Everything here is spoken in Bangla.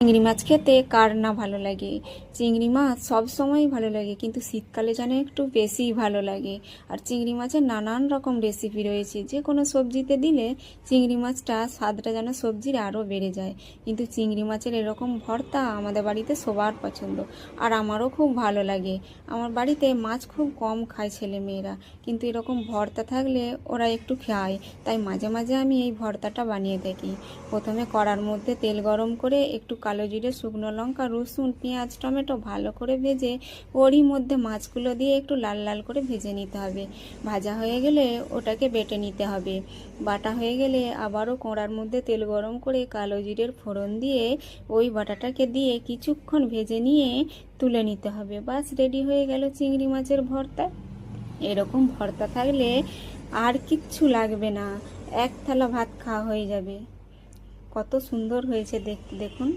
চিংড়ি মাছ খেতে কার না ভালো লাগে। চিংড়ি মাছ সব সময়ই ভালো লাগে, কিন্তু শীতকালে যেন একটু বেশিই ভালো লাগে। আর চিংড়ি মাছের নানান রকম রেসিপি রয়েছে, যে কোনো সবজিতে দিলে চিংড়ি মাছটা স্বাদটা যেন সবজির আরও বেড়ে যায়। কিন্তু চিংড়ি মাছের এরকম ভর্তা আমাদের বাড়িতে সবার পছন্দ, আর আমারও খুব ভালো লাগে। আমার বাড়িতে মাছ খুব কম খায় ছেলে মেয়েরা, কিন্তু এরকম ভর্তা থাকলে ওরা একটু খায়, তাই মাঝে মাঝে আমি এই ভর্তাটা বানিয়ে থাকি। প্রথমে কড়ার মধ্যে তেল গরম করে একটু কালো জিরে, শুকনো লঙ্কা, রসুন, পেঁয়াজ, টমেটো ভালো করে ভেজে ওরই মধ্যে মাছগুলো দিয়ে একটু লাল লাল করে ভেজে নিতে হবে। ভাজা হয়ে গেলে ওটাকে বেটে নিতে হবে। বাটা হয়ে গেলে আবারও কড়ার মধ্যে তেল গরম করে কালো জিরের ফোড়ন দিয়ে ওই বাটাটাকে দিয়ে কিছুক্ষণ ভেজে নিয়ে তুলে নিতে হবে। বাস, রেডি হয়ে গেল চিংড়ি মাছের ভর্তা। এরকম ভর্তা থাকলে আর কিচ্ছু লাগবে না, এক থালা ভাত খাওয়া হয়ে যাবে। কত সুন্দর হয়েছে দেখতে, দেখুন।